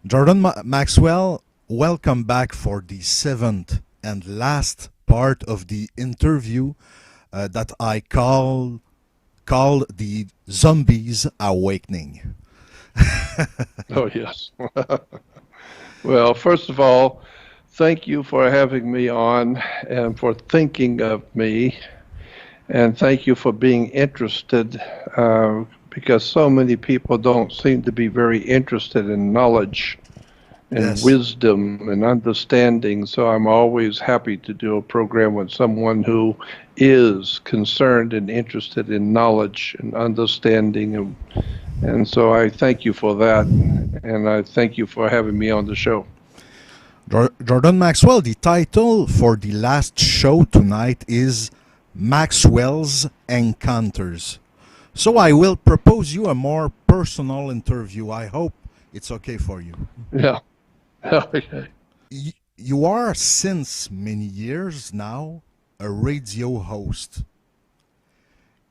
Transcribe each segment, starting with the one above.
Maxwell, welcome back for the seventh and last part of the interview that I call the Zombies Awakening. Oh, yes. Well, first of all, thank you for having me on and for thinking of me. And thank you for being interested because so many people don't seem to be very interested in knowledge and Yes. wisdom and understanding. So I'm always happy to do a program with someone who is concerned and interested in knowledge and understanding. And so I thank you for that. And I thank you for having me on the show. Jordan Maxwell, the title for the last show tonight is Maxwell's Encounters. So I will propose you a more personal interview. I hope it's okay for you. Yeah. Okay. You are, since many years now, a radio host.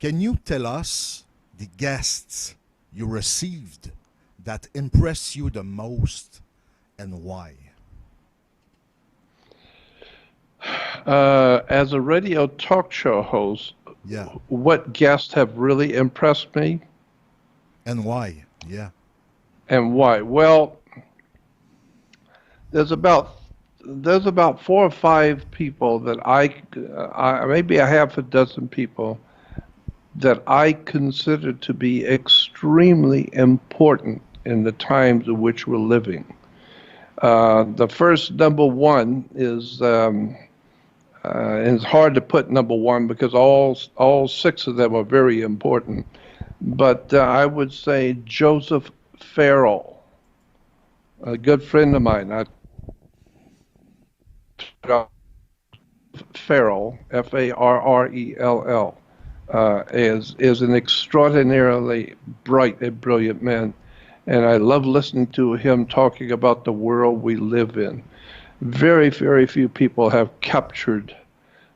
Can you tell us the guests you received that impressed you the most and why? As a radio talk show host, Yeah. what guests have really impressed me And why? Yeah. and why? Well, there's about there's about 4 or 5 people that maybe a half a dozen people that I consider to be extremely important in the times in which we're living. The first number one is, and it's hard to put number one because all 6 of them are very important. But I would say Joseph Farrell, a good friend of mine. Farrell, Farrell, is an extraordinarily bright and brilliant man, and I love listening to him talking about the world we live in. Very, very few people have captured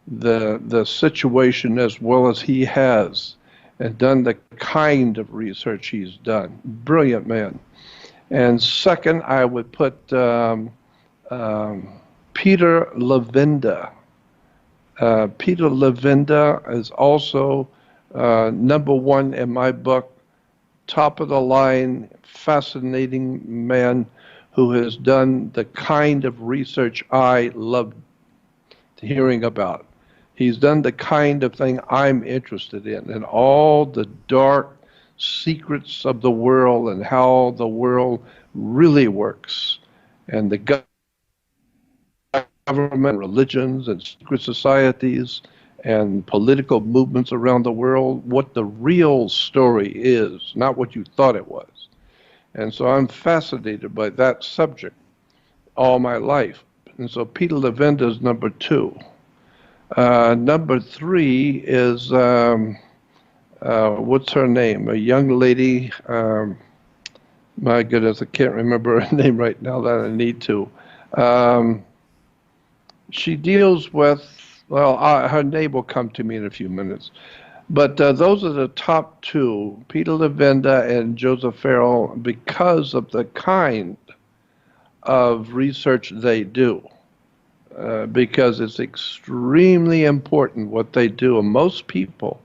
the situation as well as he has, and done the kind of research he's done. Brilliant man. And second, I would put Peter Levenda. Peter Levenda is also number one in my book, top of the line, fascinating man who has done the kind of research I love hearing about. He's done the kind of thing I'm interested in, and all the dark secrets of the world and how the world really works, and the government, religions, and secret societies, and political movements around the world, what the real story is, not what you thought it was. And so I'm fascinated by that subject all my life. And so Peter Levenda is number two. Number three is, what's her name? A young lady, my goodness, I can't remember her name right now that I need to. She deals with, well, her name will come to me in a few minutes. But those are the top 2, Peter Levenda and Joseph Farrell, because of the kind of research they do. Because it's extremely important what they do. And most people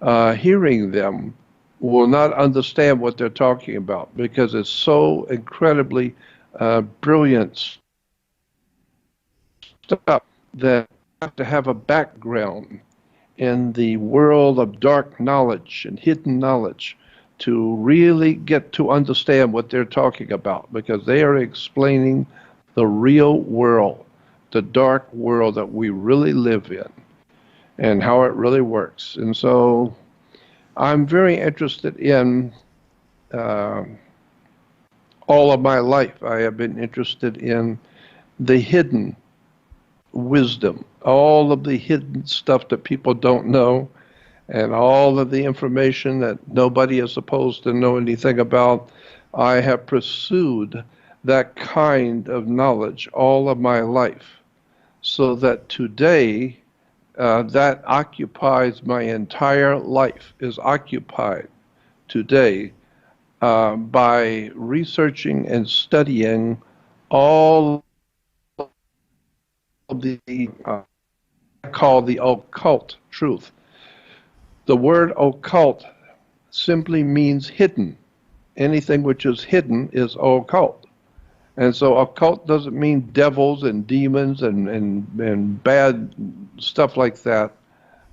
hearing them will not understand what they're talking about because it's so incredibly brilliant stuff that you have to have a background in the world of dark knowledge and hidden knowledge to really get to understand what they're talking about, because they are explaining the real world, the dark world that we really live in and how it really works. And so I'm very interested in all of my life. I have been interested in the hidden wisdom, all of the hidden stuff that people don't know, and all of the information that nobody is supposed to know anything about. I have pursued that kind of knowledge all of my life, so that today that occupies my entire life, is occupied today by researching and studying all of the call the occult truth. The word occult simply means hidden. Anything which is hidden is occult. And so occult doesn't mean devils and demons and bad stuff like that.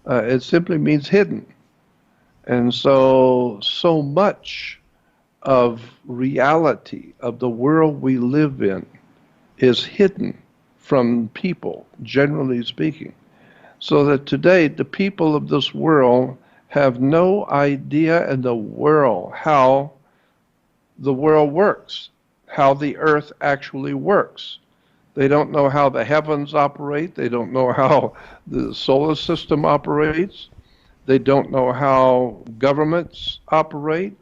It simply means hidden. And so much of reality, of the world we live in, is hidden from people, generally speaking. So that today, the people of this world have no idea in the world how the world works, how the earth actually works. They don't know how the heavens operate. They don't know how the solar system operates. They don't know how governments operate,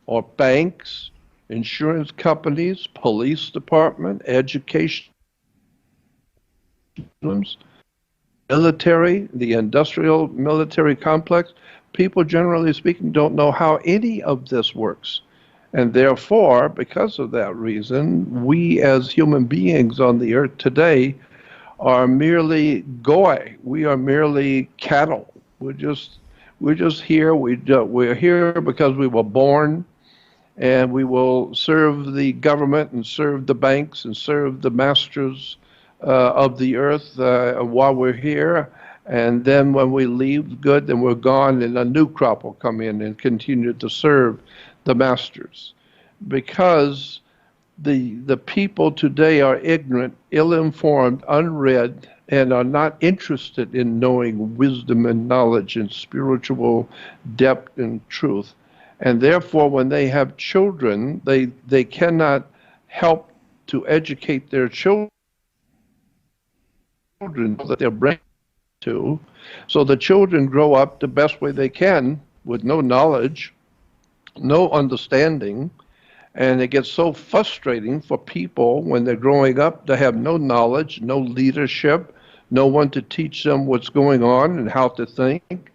or banks, insurance companies, police department, education systems, military, the industrial military complex. People, generally speaking, don't know how any of this works. And therefore, because of that reason, we as human beings on the earth today are merely goy. We are merely cattle. We're just here. We're here because we were born, and we will serve the government and serve the banks and serve the masters of the earth while we're here. And then when we leave, good, then we're gone, and a new crop will come in and continue to serve the masters. Because the people today are ignorant, ill-informed, unread, and are not interested in knowing wisdom and knowledge and spiritual depth and truth. And therefore, when they have children, they cannot help to educate their children that they're bringing to. So the children grow up the best way they can with no knowledge, no understanding, and it gets so frustrating for people when they're growing up to have no knowledge, no leadership, no one to teach them what's going on and how to think.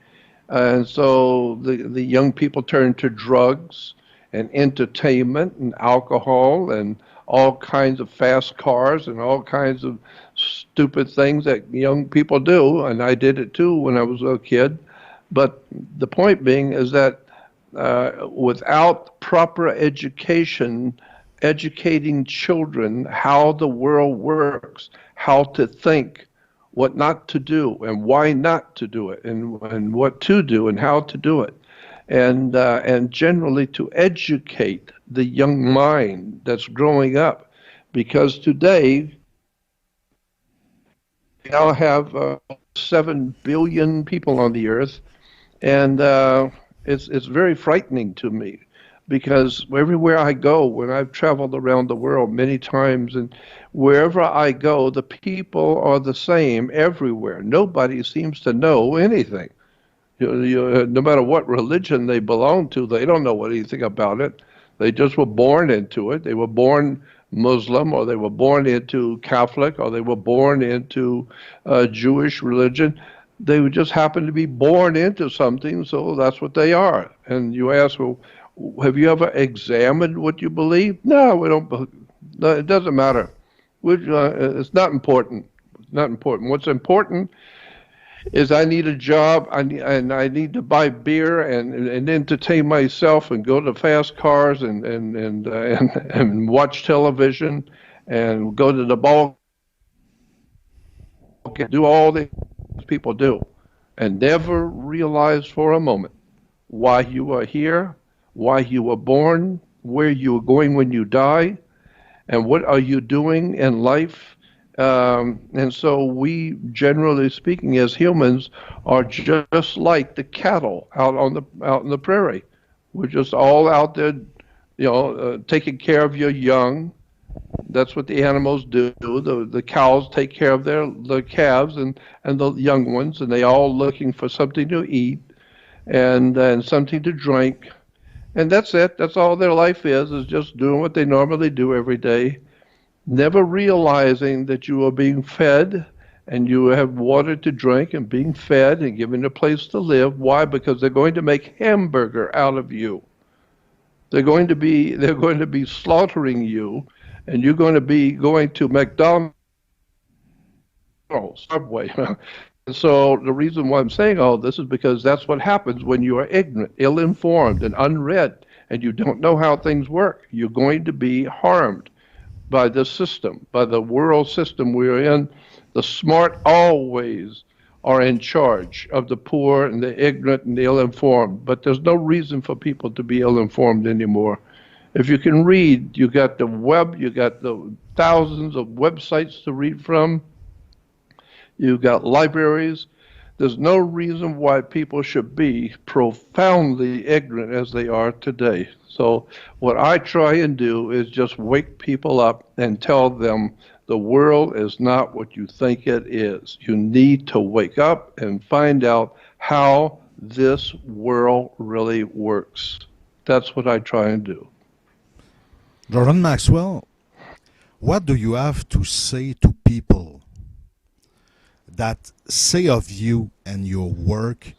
And so the young people turn to drugs and entertainment and alcohol and all kinds of fast cars and all kinds of stupid things that young people do. And I did it too when I was a kid. But the point being is that without proper education, educating children how the world works, how to think, what not to do, and why not to do it, and what to do, and how to do it, and generally to educate the young mind that's growing up, because today we now have 7 billion people on the earth, and it's very frightening to me, because everywhere I go, when I've traveled around the world many times, and wherever I go, the people are the same everywhere. Nobody seems to know anything. No matter what religion they belong to, they don't know anything about it. They just were born into it. They were born Muslim, or they were born into Catholic, or they were born into Jewish religion. They would just happen to be born into something, so that's what they are. And you ask, well, have you ever examined what you believe? No, we don't. No, it doesn't matter. It's not important. It's not important. What's important is I need a job, and I need to buy beer and entertain myself and go to fast cars and watch television and go to the ball, do all these people do, and never realize for a moment why you are here, why you were born, where you are going when you die, and what are you doing in life. And so we, generally speaking, as humans, are just like the cattle out in the prairie. We're just all out there, taking care of your young. That's what the animals do. The cows take care of the calves and the young ones, and they all looking for something to eat and something to drink. And that's it. That's all their life is just doing what they normally do every day, never realizing that you are being fed and you have water to drink and being fed and given a place to live. Why? Because they're going to make hamburger out of you. They're going to be slaughtering you, and you're going to be going to McDonald's, Subway. And so the reason why I'm saying all this is because that's what happens when you are ignorant, ill-informed, and unread, and you don't know how things work. You're going to be harmed by this system, by the world system we're in. The smart always are in charge of the poor and the ignorant and the ill-informed. But there's no reason for people to be ill-informed anymore. If you can read, you got the web, you got the thousands of websites to read from, you've got libraries. There's no reason why people should be profoundly ignorant as they are today. So what I try and do is just wake people up and tell them the world is not what you think it is. You need to wake up and find out how this world really works. That's what I try and do. Jordan Maxwell, what do you have to say to people that say of you and your work,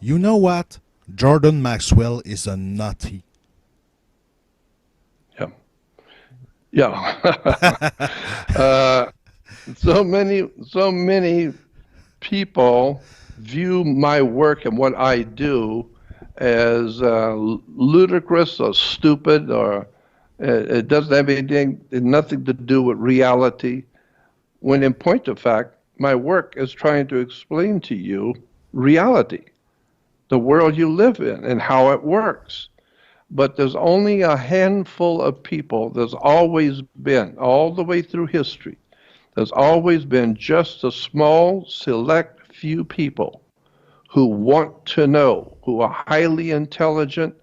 you know what? Jordan Maxwell is a nutty. Yeah. Yeah. So many people view my work and what I do as ludicrous or stupid, or it doesn't have nothing to do with reality. When in point of fact, my work is trying to explain to you reality, the world you live in, and how it works. But there's only a handful of people, there's always been, all the way through history, there's always been just a small, select few people who want to know, who are highly intelligent,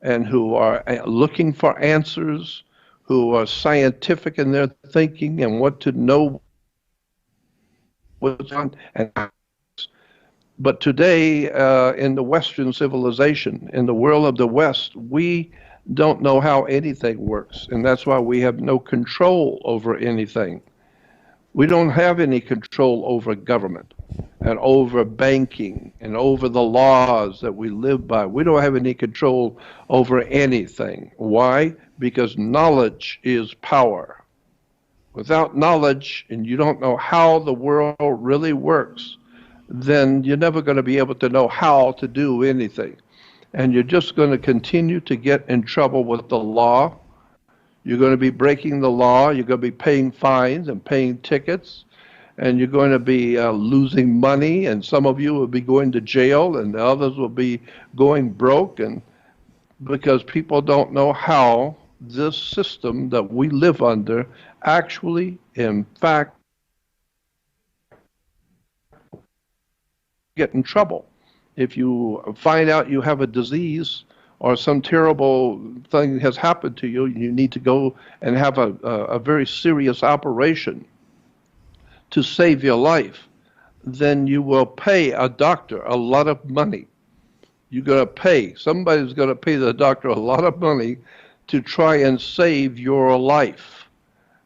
and who are looking for answers, who are scientific in their thinking and want to know what's on. But today, in the Western civilization, in the world of the West, we don't know how anything works, and that's why we have no control over anything. We don't have any control over government and over banking and over the laws that we live by. We don't have any control over anything. Why? Because knowledge is power. Without knowledge, and you don't know how the world really works, then you're never going to be able to know how to do anything. And you're just going to continue to get in trouble with the law. You're going to be breaking the law. You're going to be paying fines and paying tickets. And you're going to be losing money. And some of you will be going to jail, and the others will be going broke. And because people don't know how this system that we live under actually, in fact, get in trouble. If you find out you have a disease or some terrible thing has happened to you, you need to go and have a very serious operation to save your life, then you will pay a doctor a lot of money. You're going to pay, somebody's going to pay the doctor a lot of money to try and save your life,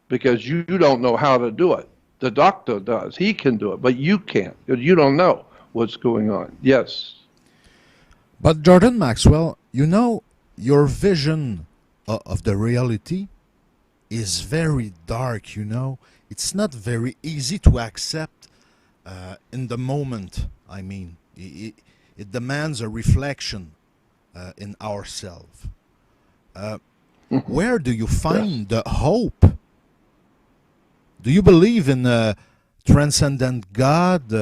because you don't know how to do it. The doctor does. He can do it, but you can't, because you don't know what's going on. Yes. But Jordan Maxwell, you know, your vision of the reality is very dark, you know. It's not very easy to accept in the moment. I mean, it demands a reflection in ourselves. Where do you find the hope? Do you believe in a transcendent God?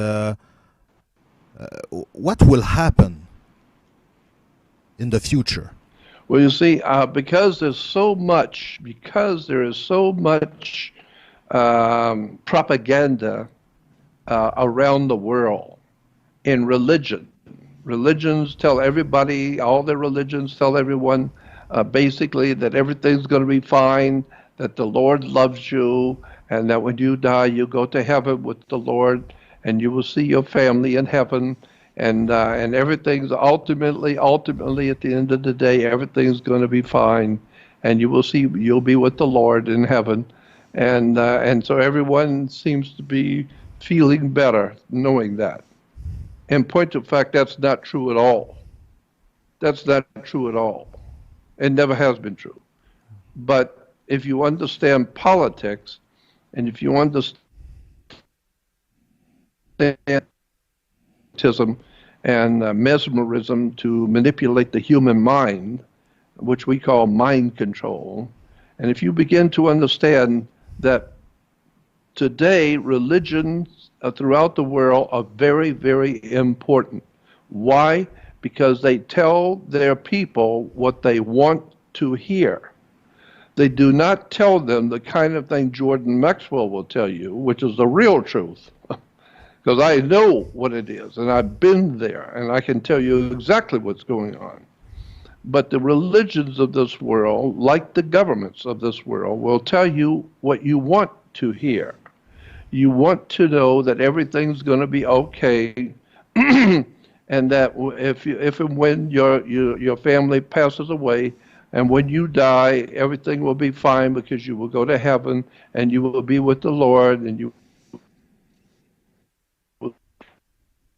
What will happen in the future? Well, you see, because there is so much propaganda around the world in religion. Religions tell everybody, all the religions tell everyone basically that everything's going to be fine, that the Lord loves you, and that when you die, you go to heaven with the Lord, and you will see your family in heaven, and everything's ultimately at the end of the day, everything's going to be fine, and you'll be with the Lord in heaven, and so everyone seems to be feeling better knowing that. In point of fact, that's not true at all. That's not true at all. It never has been true. But if you understand politics, and if you understand and mesmerism to manipulate the human mind, which we call mind control, and if you begin to understand that today religions throughout the world are very, very important. Why? Because they tell their people what they want to hear. They do not tell them the kind of thing Jordan Maxwell will tell you, which is the real truth. Because I know what it is, and I've been there, and I can tell you exactly what's going on. But the religions of this world, like the governments of this world, will tell you what you want to hear. You want to know that everything's going to be okay, and that if and when your family passes away, and when you die, everything will be fine because you will go to heaven and you will be with the Lord, and you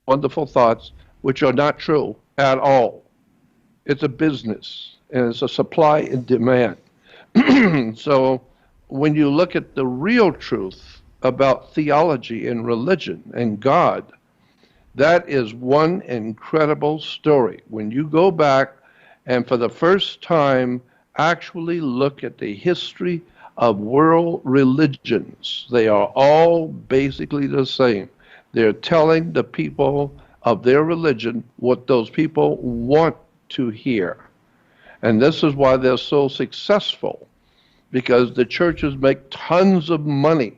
wonderful thoughts, which are not true at all. It's a business, and it's a supply and demand. So when you look at the real truth about theology and religion and God, that is one incredible story. When you go back and for the first time actually look at the history of world religions, they are all basically the same. They're telling the people of their religion what those people want to hear. And this is why they're so successful, because the churches make tons of money.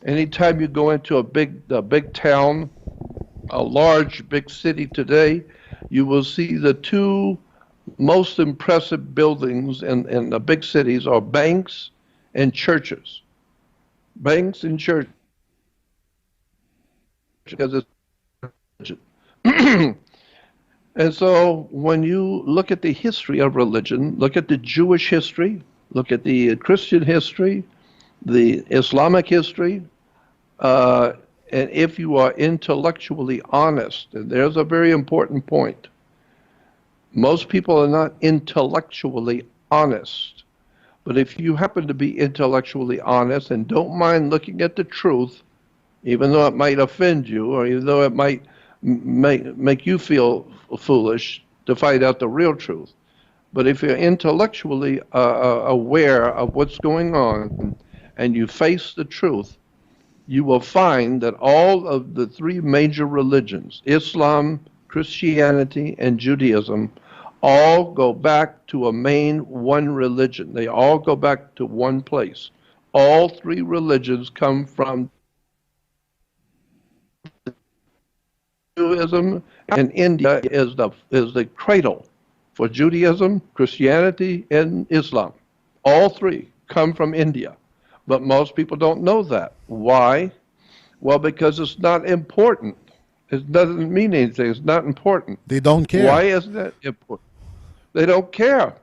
Anytime you go into a big town, a large big city today, you will see the two most impressive buildings in the big cities are banks and churches. Banks and churches, because it's and so when you look at the history of religion, look at the Jewish history, look at the Christian history, the Islamic history, and if you are intellectually honest, and there's a very important point, most people are not intellectually honest. But if you happen to be intellectually honest and don't mind looking at the truth, even though it might offend you, or even though it might make you feel foolish to find out the real truth. But if you're intellectually aware of what's going on and you face the truth, you will find that all of the three major religions, Islam, Christianity, and Judaism, all go back to a main one religion. They all go back to one place. All three religions come from Judaism, and India is the cradle for Judaism, Christianity, and Islam. All three come from India, but most people don't know that. Why? Well, because it's not important. It doesn't mean anything. It's not important. They don't care. Why isn't it important? They don't care.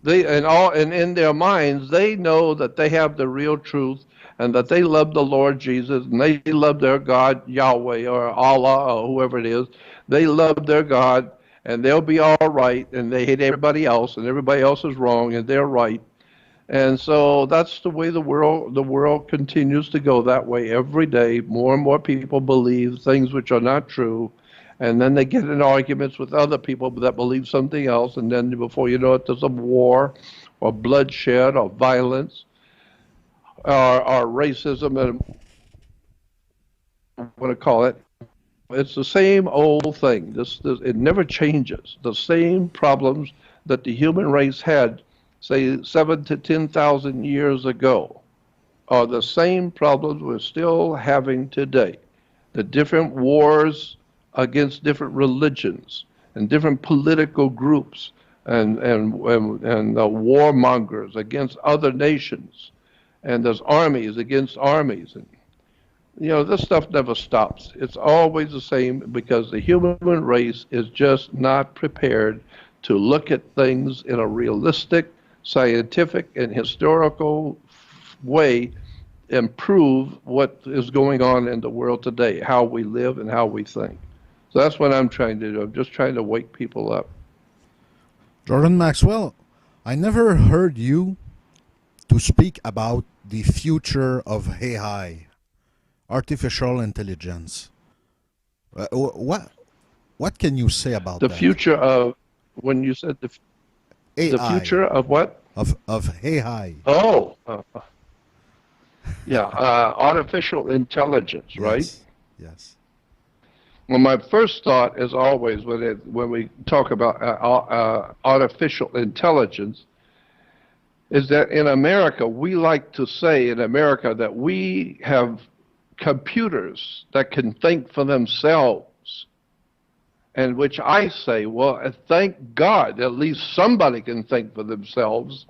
And in their minds, they know that they have the real truth, and that they love the Lord Jesus, and they love their God, Yahweh, or Allah, or whoever it is. They love their God, and they'll be all right, and they hate everybody else, and everybody else is wrong, and they're right. And so that's the way the world continues to go that way every day. More and more people believe things which are not true, and then they get in arguments with other people that believe something else, and then before you know it, there's a war, or bloodshed, or violence, or racism, and what I call it. It's the same old thing. It never changes. The same problems that the human race had, say, 7 to 10,000 years ago, are the same problems we're still having today. The different wars against different religions and different political groups, and warmongers against other nations, and there's armies against armies, and this stuff never stops. It's always the same, because the human race is just not prepared to look at things in a realistic, scientific, and historical way and prove what is going on in the world today, how we live and how we think. So that's what I'm trying to do. I'm just trying to wake people up. Jordan Maxwell, I never heard you to speak about the future of AI, artificial intelligence. What can you say about The that? future of, when you said the AI future of what? of AI. Oh, yeah, artificial intelligence, right? Yes, yes, Well, my first thought, as always, when we talk about artificial intelligence, is that in America, we like to say in America that we have computers that can think for themselves. And which I say, well, thank God, at least somebody can think for themselves,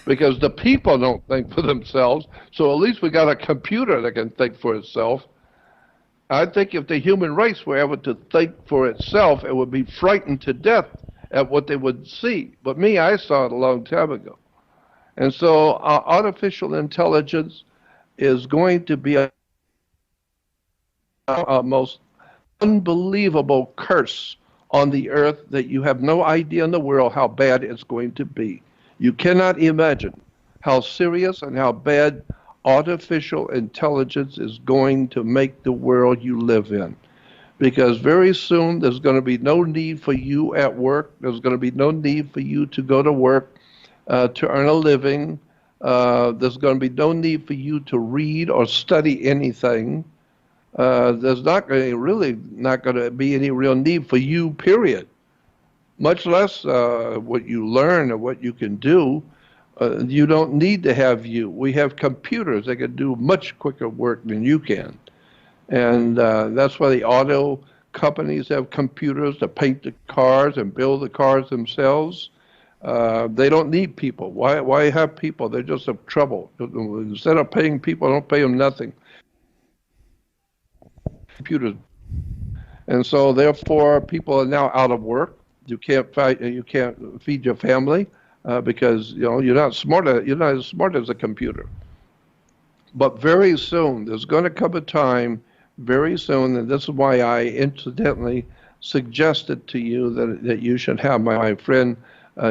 because the people don't think for themselves. So at least we got a computer that can think for itself. I think if the human race were able to think for itself, it would be frightened to death at what they would see. But me, I saw it a long time ago. And so artificial intelligence is going to be a most unbelievable curse on the earth that you have no idea in the world how bad it's going to be. You cannot imagine how serious and how bad artificial intelligence is going to make the world you live in. Because very soon there's going to be no need for you at work. There's going to be no need for you to go to work to earn a living. There's going to be no need for you to read or study anything. There's really not going to be any real need for you, period. Much less what you learn or what you can do. You don't need to have you. We have computers that can do much quicker work than you can. And that's why the auto companies have computers to paint the cars and build the cars themselves. They don't need people. Why have people? They're just a trouble. Instead of paying people, don't pay them nothing. Computers. And so therefore people are now out of work. You can't feed your family because you're not as smart as a computer. But very soon there's going to come a time very soon, and this is why I incidentally suggested to you that you should have my friend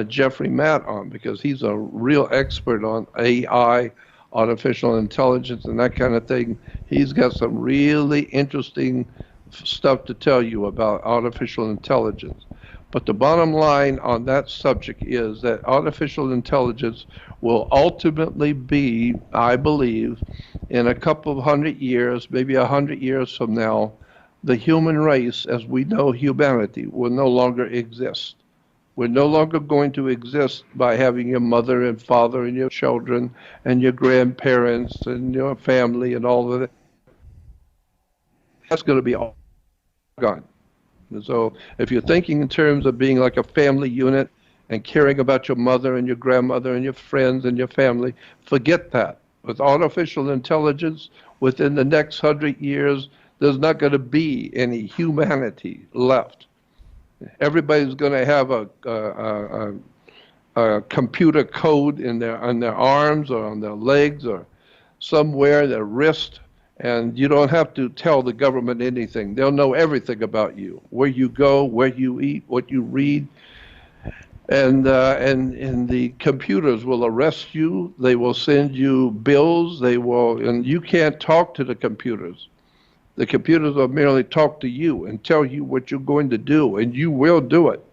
Jeffrey Matt on, because he's a real expert on AI, artificial intelligence, and that kind of thing. He's got some really interesting stuff to tell you about artificial intelligence. But the bottom line on that subject is that artificial intelligence will ultimately be, I believe, in a couple of 100 years, maybe 100 years from now, the human race as we know humanity will no longer exist. We're no longer going to exist by having your mother and father and your children and your grandparents and your family and all of that. That's going to be all gone. And so if you're thinking in terms of being like a family unit and caring about your mother and your grandmother and your friends and your family, forget that. With artificial intelligence, within the next 100 years, there's not going to be any humanity left. Everybody's going to have a computer code on their arms or on their legs or somewhere, their wrist, and you don't have to tell the government anything. They'll know everything about you, where you go, where you eat, what you read. And the computers will arrest you. They will send you bills. And you can't talk to the computers. The computers will merely talk to you and tell you what you're going to do, and you will do it.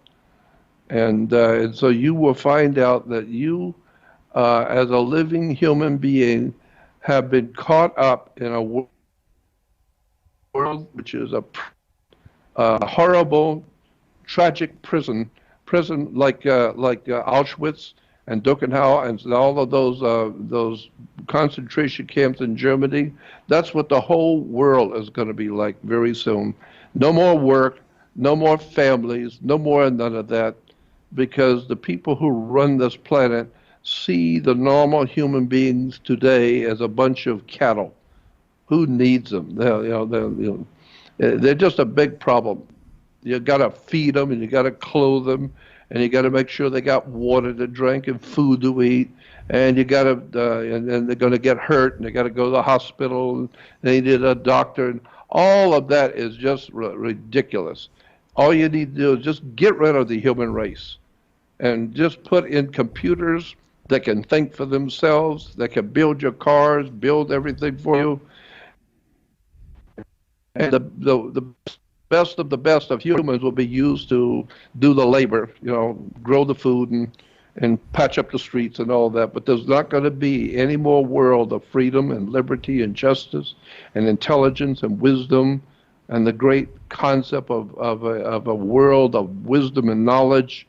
And so you will find out that you, as a living human being, have been caught up in a world which is a horrible, tragic prison like Auschwitz and Dachau and all of those concentration camps in Germany. That's what the whole world is going to be like very soon. No more work, no more families, no more none of that, because the people who run this planet see the normal human beings today as a bunch of cattle. Who needs them? They're just a big problem. You got to feed them, and you got to clothe them, and you got to make sure they got water to drink and food to eat, and you got to, and then they're going to get hurt, and they got to go to the hospital, and they need a doctor, and all of that is just ridiculous. All you need to do is just get rid of the human race, and just put in computers that can think for themselves, that can build your cars, build everything for you. And the best of the best of humans will be used to do the labor, grow the food and patch up the streets and all that. But there's not going to be any more world of freedom and liberty and justice and intelligence and wisdom and the great concept of a world of wisdom and knowledge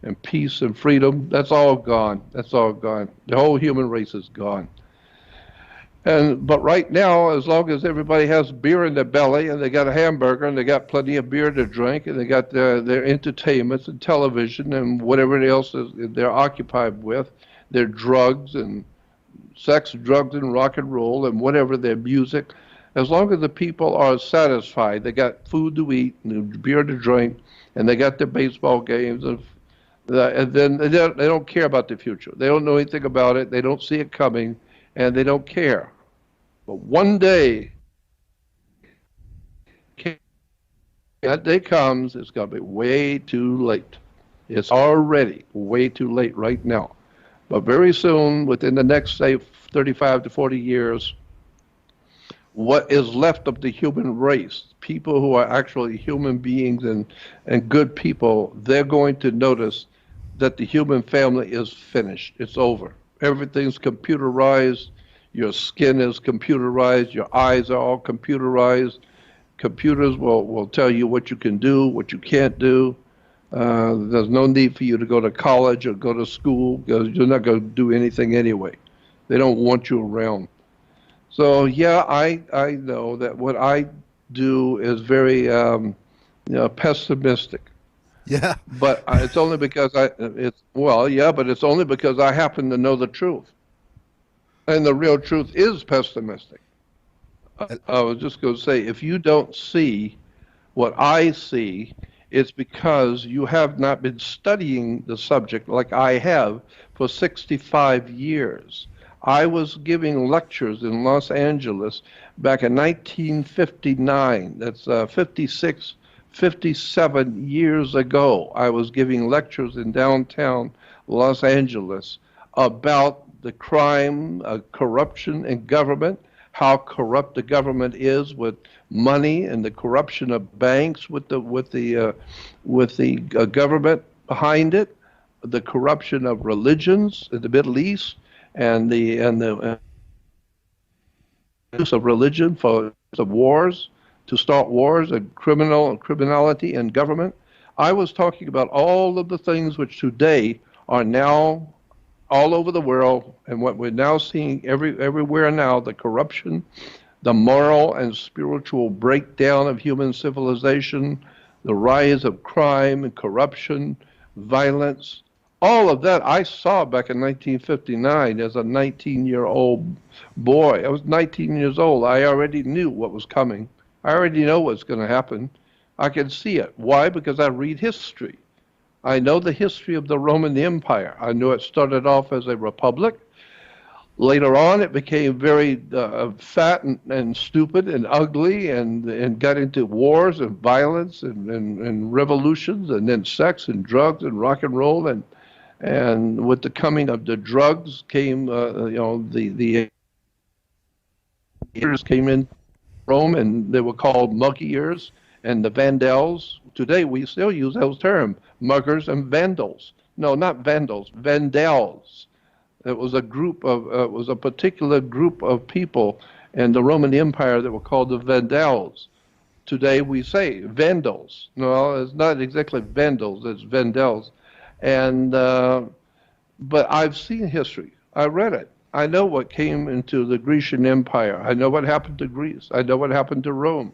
and peace and freedom. That's all gone. That's all gone. The whole human race is gone. But right now, as long as everybody has beer in their belly and they got a hamburger and they got plenty of beer to drink and they got their entertainments and television and whatever else they're occupied with, their drugs and sex, drugs and rock and roll and whatever their music, as long as the people are satisfied, they got food to eat and beer to drink and they got their baseball games and then they don't care about the future. They don't know anything about it. They don't see it coming and they don't care. But one day, that day comes, it's going to be way too late. It's already way too late right now. But very soon, within the next, say, 35 to 40 years, what is left of the human race, people who are actually human beings and good people, they're going to notice that the human family is finished. It's over. Everything's computerized. Your skin is computerized. Your eyes are all computerized. Computers will tell you what you can do, what you can't do. There's no need for you to go to college or go to school because you're not going to do anything anyway. They don't want you around. So yeah, I know that what I do is very pessimistic. Yeah. But it's only because but it's only because I happen to know the truth. And the real truth is pessimistic. I was just going to say, if you don't see what I see, it's because you have not been studying the subject like I have for 65 years. I was giving lectures in Los Angeles back in 1959. That's 57 years ago. I was giving lectures in downtown Los Angeles about the crime, corruption in government, how corrupt the government is with money and the corruption of banks with the government behind it, the corruption of religions in the Middle East, and the use of religion for wars, to start wars and criminality in government. I was talking about all of the things which today are now all over the world, and what we're now seeing everywhere now, the corruption, the moral and spiritual breakdown of human civilization, the rise of crime and corruption, violence, all of that I saw back in 1959 as a 19-year-old boy. I was 19 years old. I already knew what was coming. I already know what's going to happen. I can see it. Why? Because I read history. I know the history of the Roman Empire. I know it started off as a republic. Later on, it became very fat and stupid and ugly and got into wars and violence and revolutions and then sex and drugs and rock and roll. And with the coming of the drugs came, the ears came in Rome, and they were called monkey ears and the Vandals. Today we still use those terms, muggers and vandals. No, not vandals, Vandals. It was a particular group of people in the Roman Empire that were called the Vandals. Today we say Vandals. No, it's not exactly Vandals, it's Vandals. And but I've seen history. I read it. I know what came into the Grecian Empire. I know what happened to Greece. I know what happened to Rome.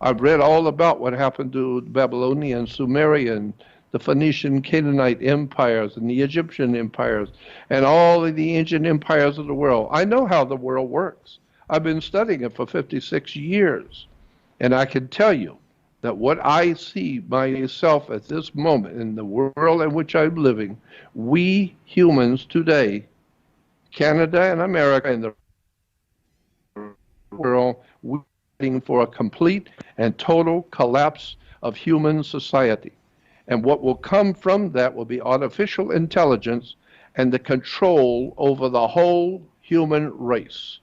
I've read all about what happened to Babylonian, Sumerian, the Phoenician, Canaanite empires, and the Egyptian empires, and all of the ancient empires of the world. I know how the world works. I've been studying it for 56 years. And I can tell you that what I see myself at this moment in the world in which I'm living, we humans today, Canada and America and the world, we're waiting for a complete and total collapse of human society. And what will come from that will be artificial intelligence and the control over the whole human race.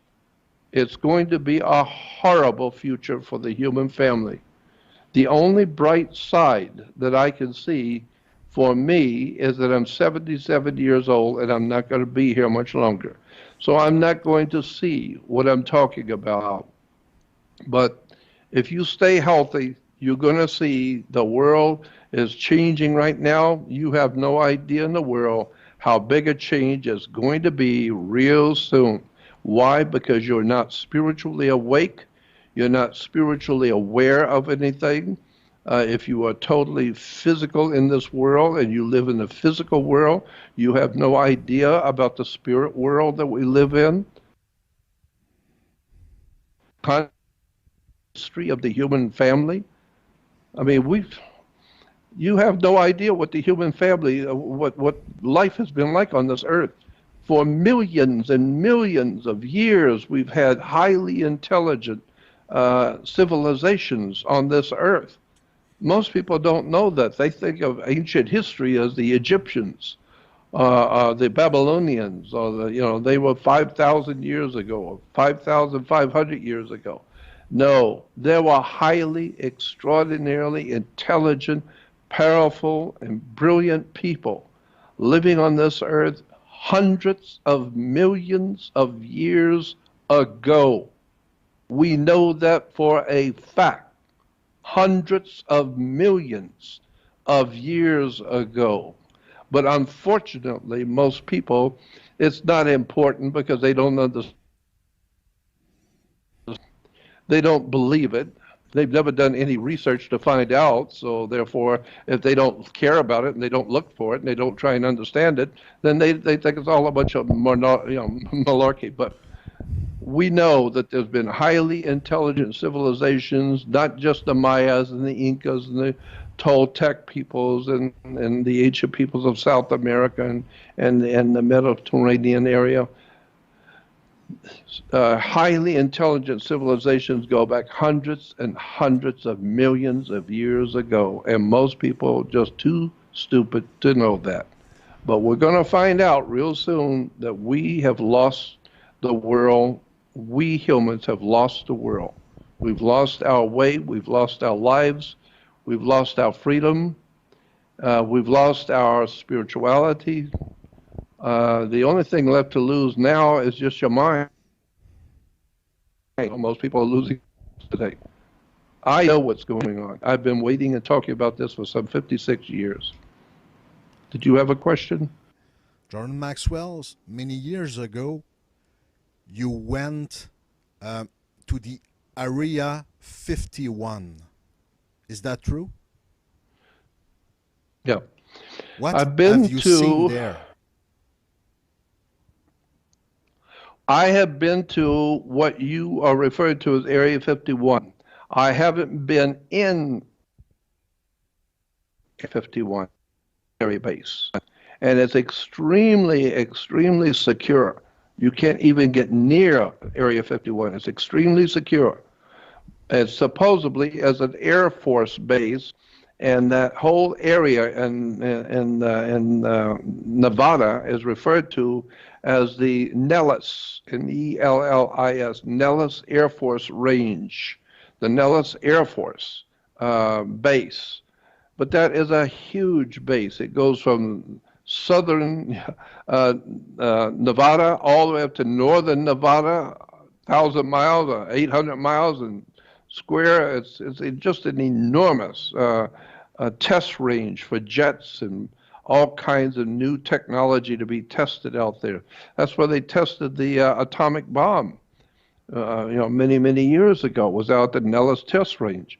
It's going to be a horrible future for the human family. The only bright side that I can see for me is that I'm 77 years old and I'm not going to be here much longer. So I'm not going to see what I'm talking about. But if you stay healthy, you're going to see the world is changing right now. You have no idea in the world how big a change is going to be real soon. Why? Because you're not spiritually awake. You're not spiritually aware of anything. If you are totally physical in this world and you live in the physical world, you have no idea about the spirit world that we live in. History of the human family. I mean, you have no idea what the human family, what life has been like on this earth. For millions and millions of years, we've had highly intelligent civilizations on this earth. Most people don't know that. They think of ancient history as the Egyptians, the Babylonians, or they were 5,000 years ago, or 5,500 years ago. No, there were highly, extraordinarily intelligent, powerful, and brilliant people living on this earth hundreds of millions of years ago. We know that for a fact. Hundreds of millions of years ago. But unfortunately, most people, it's not important because they don't understand. They don't believe it. They've never done any research to find out. So therefore, if they don't care about it and they don't look for it and they don't try and understand it, then they think it's all a bunch of malarkey. But we know that there's been highly intelligent civilizations, not just the Mayas and the Incas and the Toltec peoples and the ancient peoples of South America and the Mediterranean area. Highly intelligent civilizations go back hundreds and hundreds of millions of years ago, and most people are just too stupid to know that. But we're going to find out real soon that we have lost the world. We humans have lost the world. We've lost our way. We've lost our lives. We've lost our freedom. We've lost our spirituality. The only thing left to lose now is just your mind. Most people are losing today. I know what's going on. I've been waiting and talking about this for some 56 years. Did you have a question? Jordan Maxwell, many years ago, you went to the Area 51. Is that true? Yeah. What I've been have you seen there? I have been to what you are referring to as Area 51. I haven't been in 51 area base. And it's extremely, extremely secure. You can't even get near Area 51. It's extremely secure. It's supposedly as an Air Force base, and that whole area in Nevada is referred to as the Nellis, Nellis, Nellis Air Force Range, the Nellis Air Force base. But that is a huge base. It goes from southern Nevada all the way up to northern Nevada, 1,000 miles or 800 miles and square. It's just an enormous test range for jets and all kinds of new technology to be tested out there. That's where they tested the atomic bomb, many, many years ago. It was out at the Nellis test range.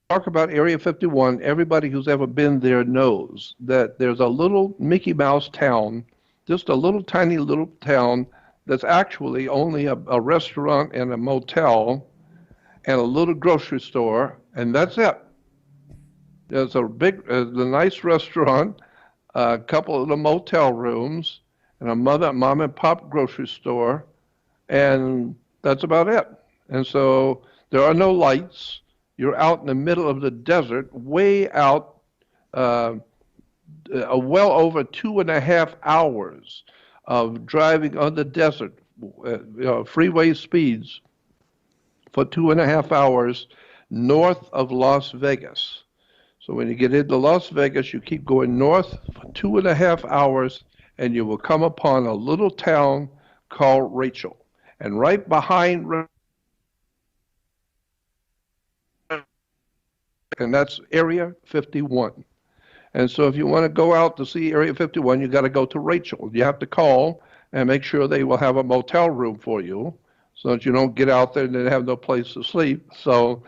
Talk about Area 51, everybody who's ever been there knows that there's a little Mickey Mouse town, just a little tiny little town that's actually only a restaurant and a motel and a little grocery store, and that's it. There's a nice restaurant, a couple of the motel rooms, and a mom and pop grocery store, and that's about it. And so There are no lights. You're out in the middle of the desert, way out, uh, well over 2.5 hours of driving on the desert, freeway speeds for 2.5 hours north of Las Vegas. So when you get into Las Vegas, you keep going north for 2.5 hours, and you will come upon a little town called Rachel. And right behind, and that's Area 51. And so if you want to go out to see Area 51, you got to go to Rachel. You have to call and make sure they will have a motel room for you so that you don't get out there and then have no place to sleep. So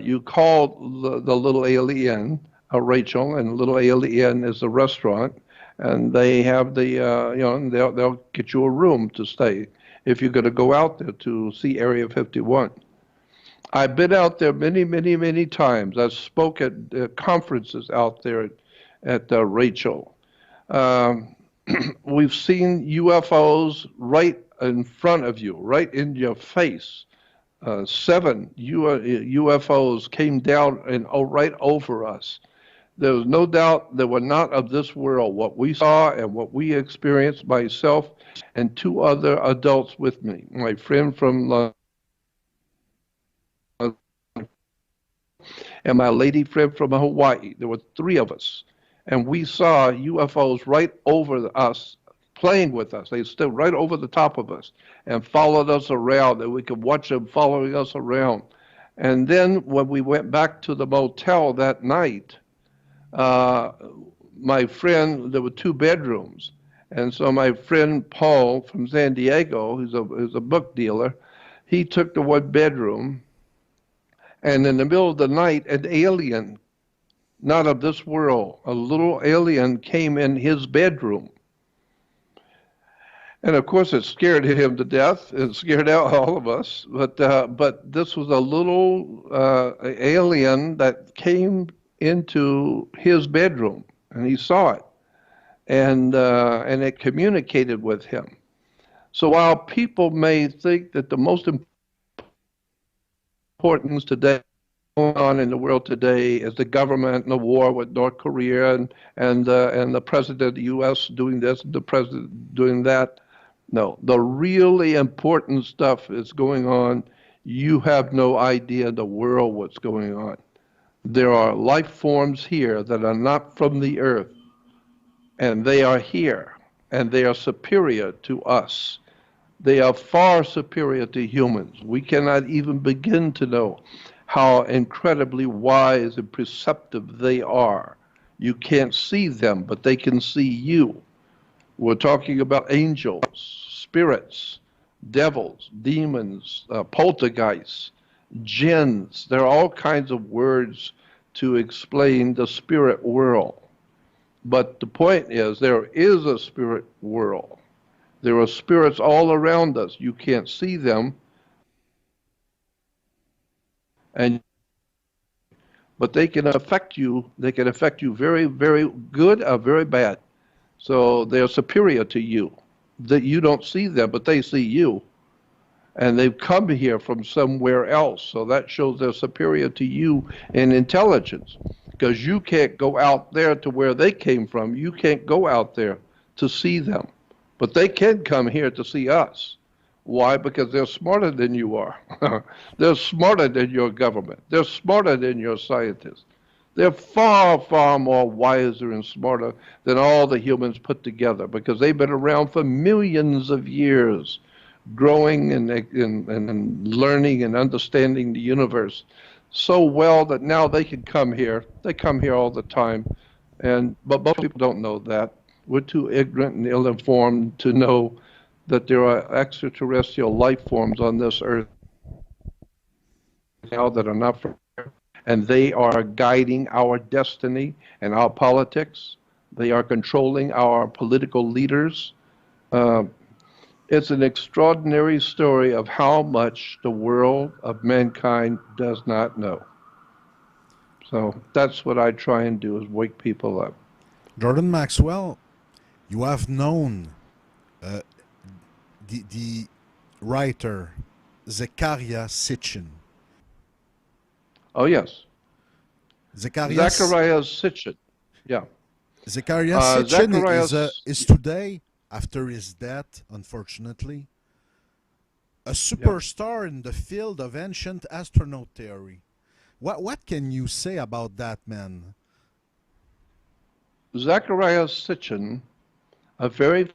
you call the Little Alien, Rachel, and Little Alien is the restaurant, and they have they'll get you a room to stay if you're going to go out there to see Area 51. I've been out there many, many, many times. I've spoke at conferences out there at Rachel. Um, we've seen UFOs right in front of you, right in your face. Seven UFOs came down and right over us. There was no doubt they were not of this world. What we saw and what we experienced, myself and two other adults with me, my friend from and my lady friend from Hawaii. There were three of us, and we saw UFOs right over us, playing with us. They stood right over the top of us and followed us around, and we could watch them following us around. And then when we went back to the motel that night, uh, my friend, there were two bedrooms. And so my friend Paul from San Diego, who's a book dealer, he took the one bedroom, and in the middle of the night, an alien, not of this world, a little alien came in his bedroom. And of course, it scared him to death. It scared out all of us. But this was a little alien that came into his bedroom, and he saw it, and it communicated with him. So while people may think that the most important today going on in the world today is the government and the war with North Korea and the president of the U.S. doing this, the president doing that. No, the really important stuff is going on. You have no idea in the world what's going on. There are life forms here that are not from the earth, and they are here, and they are superior to us. They are far superior to humans. We cannot even begin to know how incredibly wise and perceptive they are. You can't see them, but they can see you. We're talking about angels, spirits, devils, demons, poltergeists, jinns. There are all kinds of words to explain the spirit world. But the point is, there is a spirit world. There are spirits all around us. You can't see them, and but they can affect you. They can affect you very, very good or very bad. So they're superior to you. That you don't see them, but they see you, and they've come here from somewhere else. So that shows they're superior to you in intelligence, because you can't go out there to where they came from. You can't go out there to see them, but they can come here to see us. Why? Because they're smarter than you are. They're smarter than your government. They're smarter than your scientists. They're far, far more wiser and smarter than all the humans put together, because they've been around for millions of years, growing and learning and understanding the universe so well that now they can come here. They come here all the time, but most people don't know that. We're too ignorant and ill-informed to know that there are extraterrestrial life forms on this earth now that are not from here, and they are guiding our destiny and our politics. They are controlling our political leaders. Uh, it's an extraordinary story of how much the world of mankind does not know. So that's what I try and do, is wake people up. Jordan Maxwell, you have known uh, the writer Zecharia Sitchin. Oh, yes. Zacharias Zacharias Sitchin. Yeah. Zacharias Sitchin Zacharias, is today, after his death, unfortunately, a yeah. superstar in the field of ancient astronaut theory. What can you say about that man? Zacharias Sitchin, a very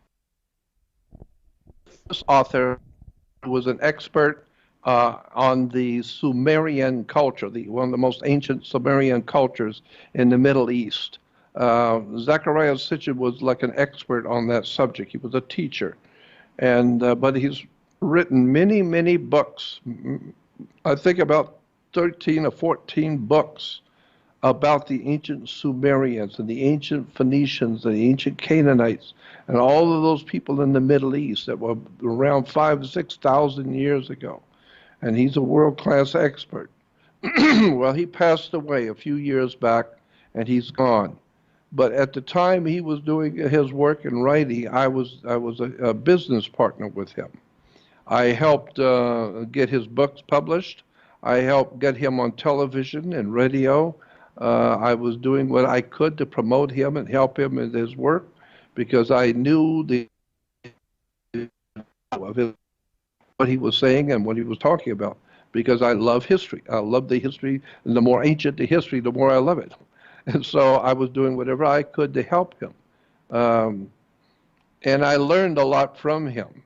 famous author, was an expert on the Sumerian culture, one of the most ancient Sumerian cultures in the Middle East. Zacharias Sitchin was like an expert on that subject. He was a teacher, and but he's written many, many books. I think about 13 or 14 books about the ancient Sumerians and the ancient Phoenicians and the ancient Canaanites and all of those people in the Middle East that were around 5,000 to 6,000 years ago. And he's a world-class expert. Well, he passed away a few years back and he's gone. But at the time he was doing his work in writing, I was a business partner with him. I helped get his books published. I helped get him on television and radio. I was doing what I could to promote him and help him in his work because I knew the of his, what he was saying and what he was talking about. Because I love history. I love the history, and the more ancient the history, the more I love it. And so I was doing whatever I could to help him. Um, and I learned a lot from him.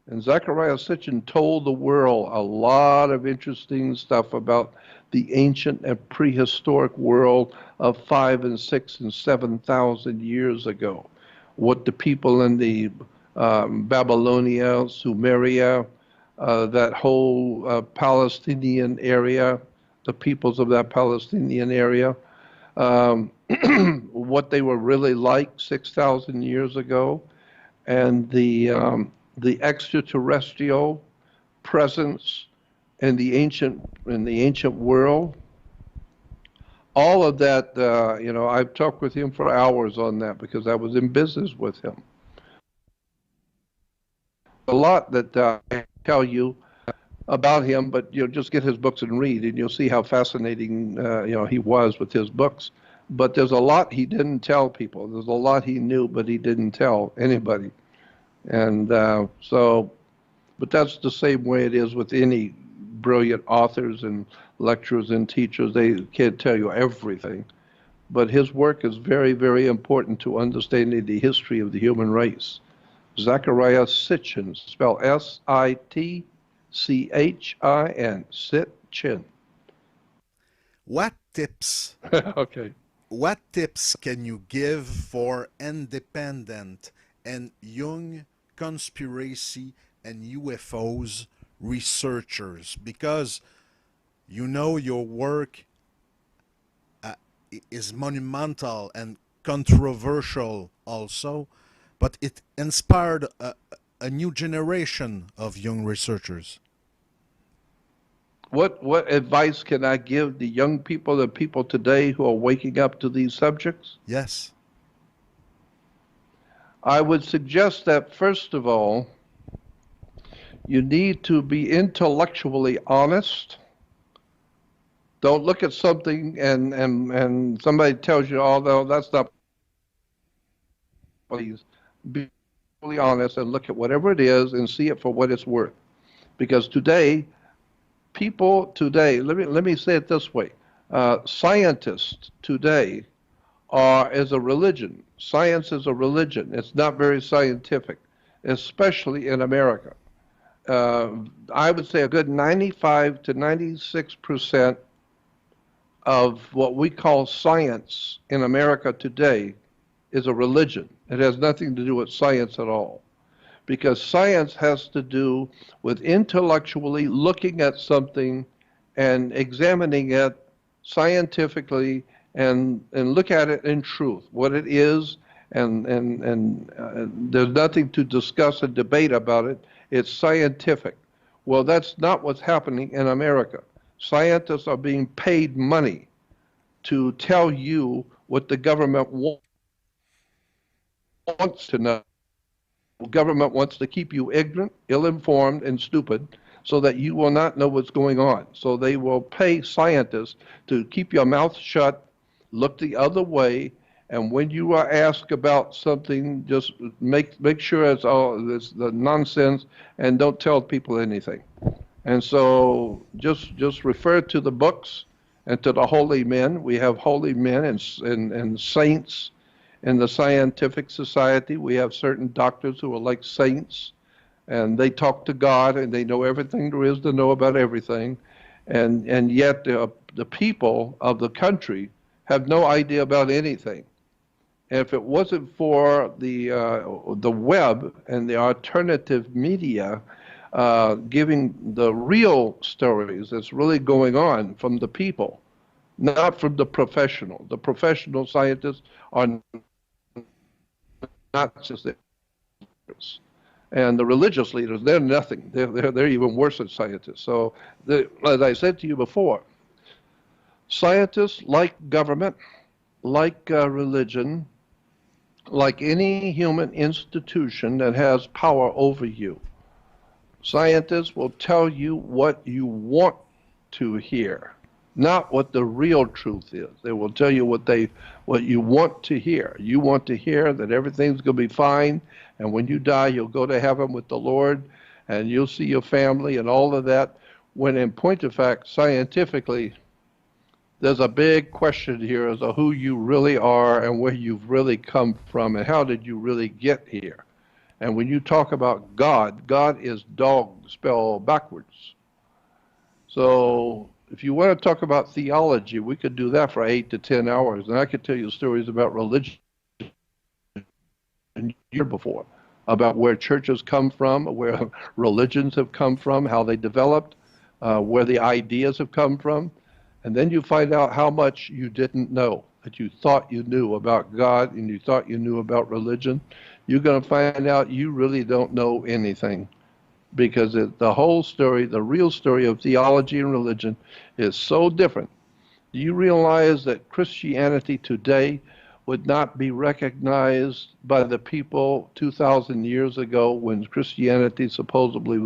And Zechariah Sitchin told the world a lot of interesting stuff about the ancient and prehistoric world of 5 and 6 and 7,000 years ago. What the people in the Babylonia, Sumeria, that whole Palestinian area, the peoples of that Palestinian area, um, what they were really like 6,000 years ago, and the extraterrestrial presence in the ancient world. All of that, I've talked with him for hours on that because I was in business with him. A lot that I tell you about him, but just get his books and read, and you'll see how fascinating he was with his books. But there's a lot he didn't tell people. There's a lot he knew, but he didn't tell anybody. And but that's the same way it is with any brilliant authors and lecturers and teachers. They can't tell you everything. But his work is very, very important to understanding the history of the human race. Zachariah Sitchin, spelled Sitchin, Sitchin. What tips Okay. what tips can you give for independent and young conspiracy and UFOs researchers? Because you know your work uh, is monumental and controversial also, but it inspired a new generation of young researchers. What advice can I give the young people, the people today who are waking up to these subjects? Yes. I would suggest that first of all, you need to be intellectually honest. Don't look at something and somebody tells you, oh, no, that's not. Please be really honest and look at whatever it is and see it for what it's worth. Because today, people today, let me say it this way: scientists today is a religion. Science is a religion. It's not very scientific, especially in America. Uh, I would say a good 95 to 96% of what we call science in America today is a religion. It has nothing to do with science at all. Because science has to do with intellectually looking at something and examining it scientifically and look at it in truth, what it is, and there's nothing to discuss and debate about it. It's scientific. Well, that's not what's happening in America. Scientists are being paid money to tell you what the government wants to know. Government wants to keep you ignorant, ill-informed, and stupid, so that you will not know what's going on. So they will pay scientists to keep your mouth shut, look the other way, and when you are asked about something, just make sure it's all this the nonsense and don't tell people anything. And so just refer to the books and to the holy men. We have holy men and saints in the scientific society. We have certain doctors who are like saints, and they talk to God and they know everything there is to know about everything. And yet the people of the country have no idea about anything. And if it wasn't for the web and the alternative media giving the real stories that's really going on from the people, not from the professional. The professional scientists are not just experts. And the religious leaders, they're nothing. They're even worse than scientists. So, as I said to you before, scientists, like government, like religion, like any human institution that has power over you, scientists will tell you what you want to hear, not what the real truth is. They will tell you what you want to hear. You want to hear that everything's going to be fine, and when you die, you'll go to heaven with the Lord, and you'll see your family and all of that. When in point of fact, scientifically, there's a big question here as to who you really are and where you've really come from and how did you really get here. And when you talk about God, God is dog spelled backwards. So if you want to talk about theology, we could do that for 8 to 10 hours. And I could tell you stories about religion year before, about where churches come from, where religions have come from, how they developed, where the ideas have come from. And then you find out how much you didn't know, that you thought you knew about God and you thought you knew about religion. You're going to find out you really don't know anything, because the whole story, the real story of theology and religion is so different. Do you realize that Christianity today would not be recognized by the people 2,000 years ago when Christianity supposedly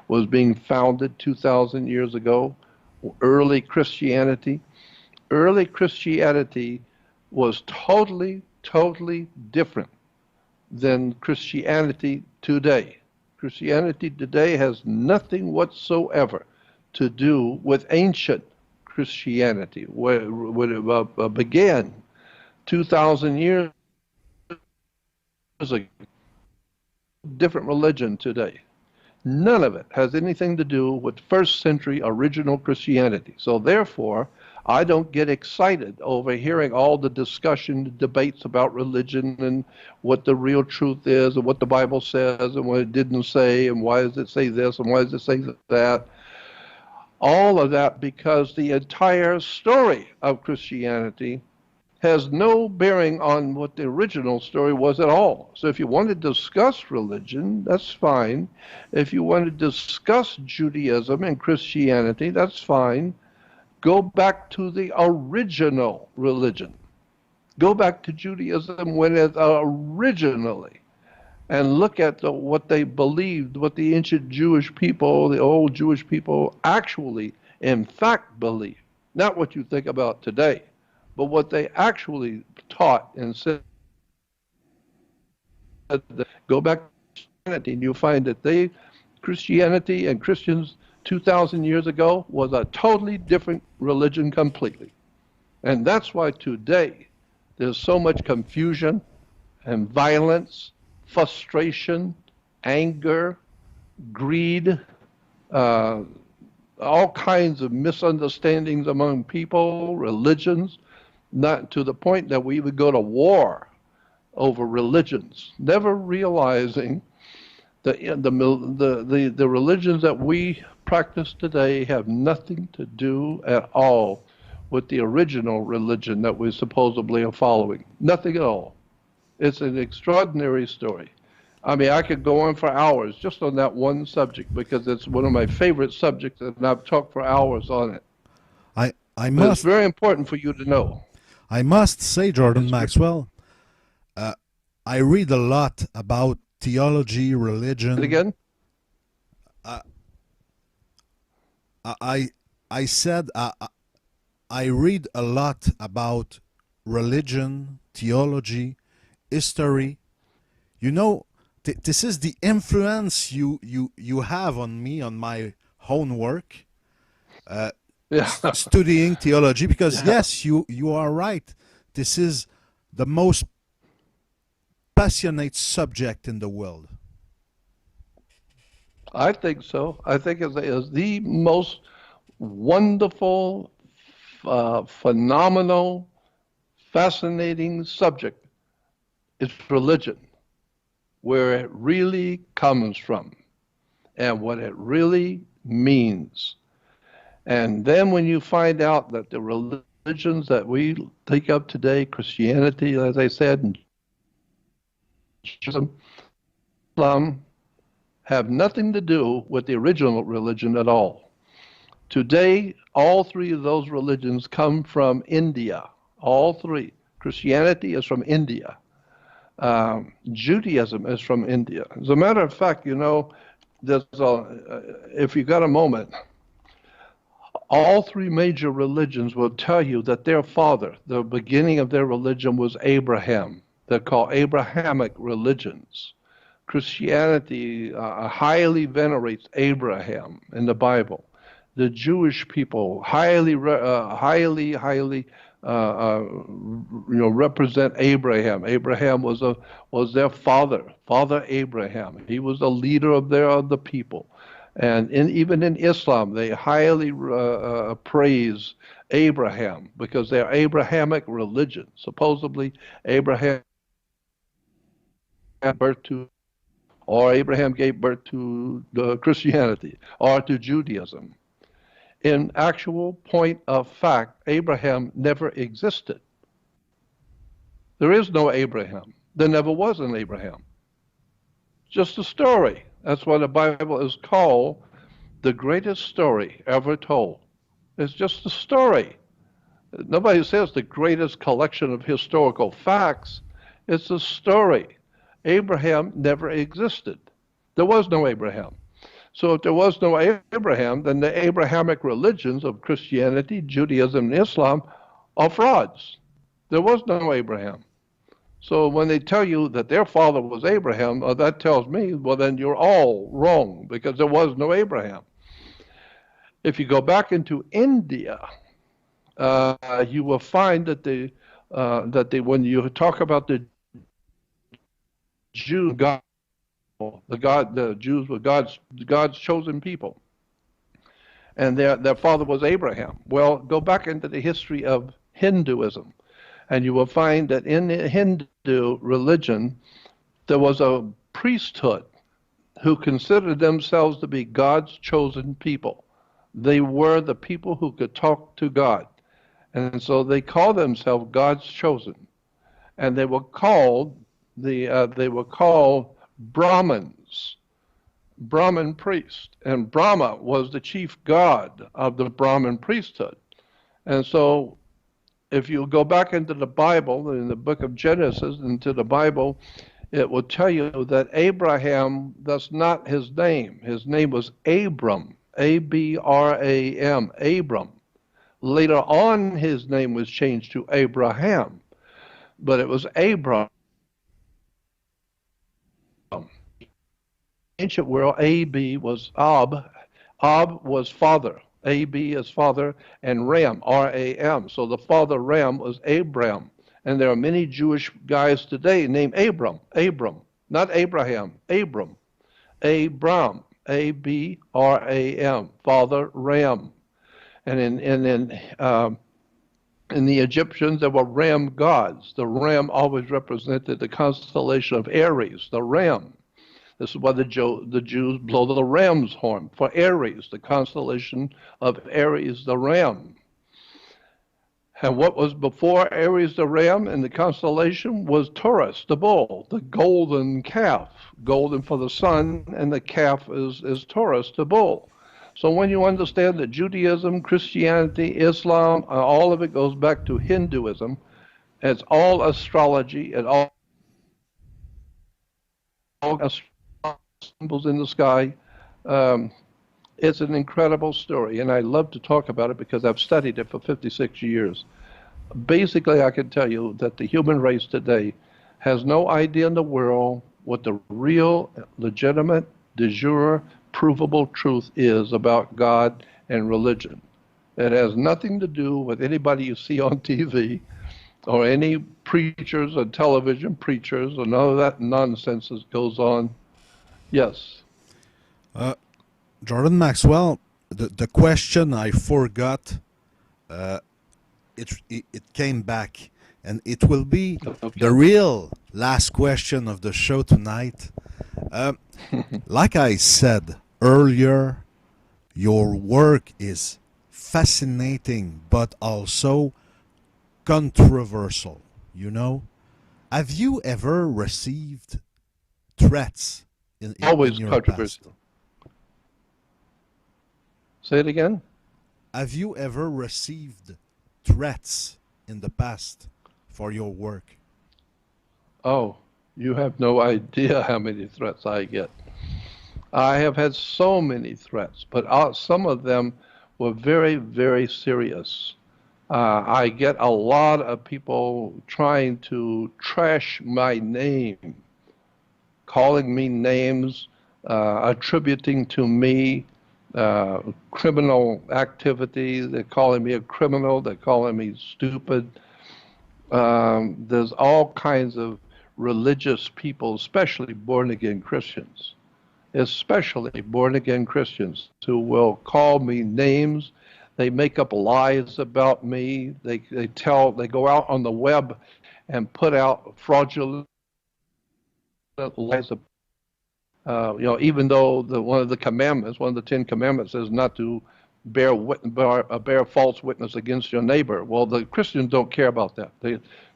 was being founded 2,000 years ago? Early Christianity was totally, totally different than Christianity today. Christianity today has nothing whatsoever to do with ancient Christianity, where it began 2,000 years ago. Different religion today. None of it has anything to do with first century original Christianity. So therefore, I don't get excited over hearing all the discussion, the debates about religion and what the real truth is and what the Bible says and what it didn't say and why does it say this and why does it say that. All of that because the entire story of Christianity has no bearing on what the original story was at all. So if you want to discuss religion, that's fine. If you want to discuss Judaism and Christianity, that's fine. Go back to the original religion. Go back to Judaism when it originally, and look at what they believed, what the ancient Jewish people, the old Jewish people actually, in fact, believed. Not what you think about today, but what they actually taught and said. Go back to Christianity and you'll find that Christianity and Christians 2,000 years ago was a totally different religion completely. And that's why today there's so much confusion and violence, frustration, anger, greed, all kinds of misunderstandings among people, religions, not to the point that we would go to war over religions, never realizing that the religions that we practice today have nothing to do at all with the original religion that we supposedly are following. Nothing at all. It's an extraordinary story. I mean, I could go on for hours just on that one subject because it's one of my favorite subjects and I've talked for hours on it. But it's very important for you to know. I must say, Jordan Maxwell, I read a lot about theology, religion. Again? I I said I read a lot about religion, theology, history. You know, this is the influence you have on me on my own work, Yeah, studying theology. Because yeah. yes, you are right. This is the most passionate subject in the world. I think so. I think it is the most wonderful, phenomenal, fascinating subject. It's religion, where it really comes from and what it really means. And then when you find out that the religions that we take up today, Christianity, as I said, and Judaism, Islam, have nothing to do with the original religion at all. Today, all three of those religions come from India. All three. Christianity is from India. Judaism is from India. As a matter of fact, if you got a moment, all three major religions will tell you that their father, the beginning of their religion was Abraham. They're called Abrahamic religions. Christianity highly venerates Abraham in the Bible. The Jewish people highly represent Abraham. Abraham was their father, Father Abraham. He was the leader of the people. And even in Islam, they highly praise Abraham because they're Abrahamic religion. Supposedly, Abraham gave birth to, or Abraham gave birth to Christianity or to Judaism. In actual point of fact, Abraham never existed. There is no Abraham. There never was an Abraham. Just a story. That's why the Bible is called the greatest story ever told. It's just a story. Nobody says the greatest collection of historical facts. It's a story. Abraham never existed. There was no Abraham. So if there was no Abraham, then the Abrahamic religions of Christianity, Judaism, and Islam are frauds. There was no Abraham. So when they tell you that their father was Abraham, that tells me, well, then you're all wrong because there was no Abraham. If you go back into India, you will find that when you talk about the Jews, the Jews were God's chosen people, and their father was Abraham. Well, go back into the history of Hinduism, and you will find that in the Hindu religion there was a priesthood who considered themselves to be God's chosen people. They were the people who could talk to God. And so they called themselves God's chosen. And they were called Brahmins, Brahmin priests. And Brahma was the chief god of the Brahmin priesthood. And so if you go back into the Bible, in the book of Genesis, into the Bible, it will tell you that Abraham, that's not his name. His name was Abram, Abram, Abram. Later on, his name was changed to Abraham, but it was Abram. Ancient world, Ab was Ab. Ab was father. Ab is father, and Ram, Ram. So the father Ram was Abram. And there are many Jewish guys today named Abram, not Abraham, Abram, Abram, Father Ram. And in the Egyptians, there were ram gods. The ram always represented the constellation of Aries, the ram. This is why the Jews blow the ram's horn for Aries, the constellation of Aries, the ram. And what was before Aries the ram in the constellation was Taurus, the bull, the golden calf, golden for the sun, and the calf is Taurus, the bull. So when you understand that Judaism, Christianity, Islam, all of it goes back to Hinduism, it's all astrology, and all symbols in the sky. It's an incredible story, and I love to talk about it because I've studied it for 56 years. Basically, I can tell you that the human race today has no idea in the world what the real, legitimate, de jure, provable truth is about God and religion. It has nothing to do with anybody you see on TV or any preachers or television preachers or none of that nonsense that goes on. Yes. Uh, Jordan Maxwell, the question I forgot, uh, it came back, and it will be the Okay. real last question of the show tonight. Uh, like I said earlier, your work is fascinating, but also controversial. You know, have you ever received threats in Always your past? controversial. Say it again. Have you ever received threats in the past for your work? Oh, you have no idea how many threats I get. I have had so many threats, but some of them were very, very serious. I get a lot of people trying to trash my name, calling me names, attributing to me uh, criminal activity. They're calling me a criminal. They're calling me stupid. There's all kinds of religious people, especially born again Christians, especially born again Christians, who will call me names. They make up lies about me. They go out on the web and put out fraudulent lies. Even though one of the commandments, one of the 10 Commandments, is not to bear false witness against your neighbor. Well, the Christians don't care about that.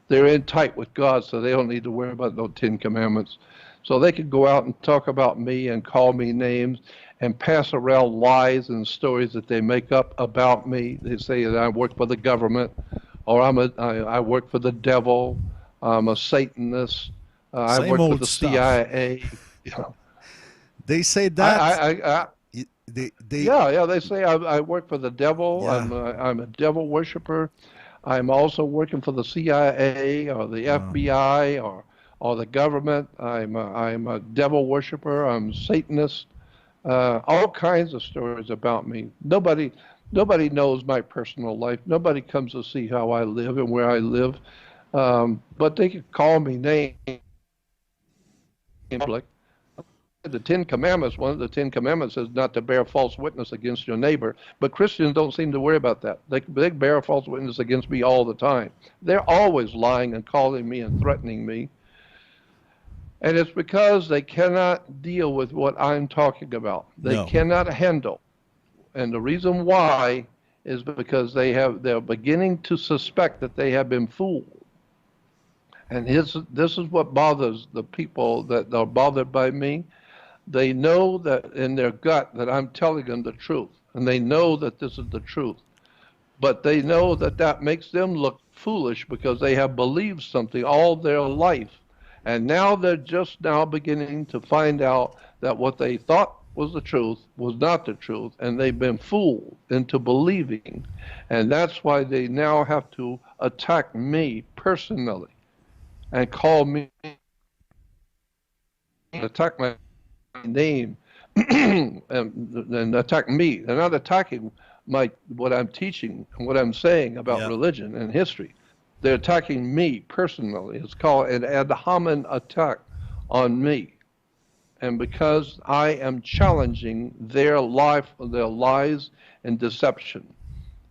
They're in tight with God, so they don't need to worry about those 10 Commandments. So they could go out and talk about me and call me names and pass around lies and stories that they make up about me. They say that I work for the government, or I work for the devil. I'm a Satanist. I Same work for old the stuff. CIA. You know, They say I, that. I, I, I They yeah. They say I work for the devil. yeah. I'm a devil worshiper. I'm also working for the CIA or the Uh, FBI or the government. I'm a devil worshiper. I'm Satanist. All kinds of stories about me. Nobody knows my personal life. Nobody comes to see how I live and where I live. But they could call me names in public. The 10 Commandments, one of the 10 Commandments is not to bear false witness against your neighbor. But Christians don't seem to worry about that. They bear false witness against me all the time. They're always lying and calling me and threatening me. And it's because they cannot deal with what I'm talking about. They no. cannot handle. And the reason why is because they're beginning to suspect that they have been fooled. And this is what bothers the people that are bothered by me. They know that in their gut that I'm telling them the truth, and they know that this is the truth. But they know that that makes them look foolish because they have believed something all their life. And now they're just now beginning to find out that what they thought was the truth was not the truth, and they've been fooled into believing. And that's why they now have to attack me personally and call me, attack my name and attack me. They're not attacking my what I'm teaching and what I'm saying about Yeah. religion and history. They're attacking me personally. It's called an ad hominem attack on me. And because I am challenging their life, their lies and deception.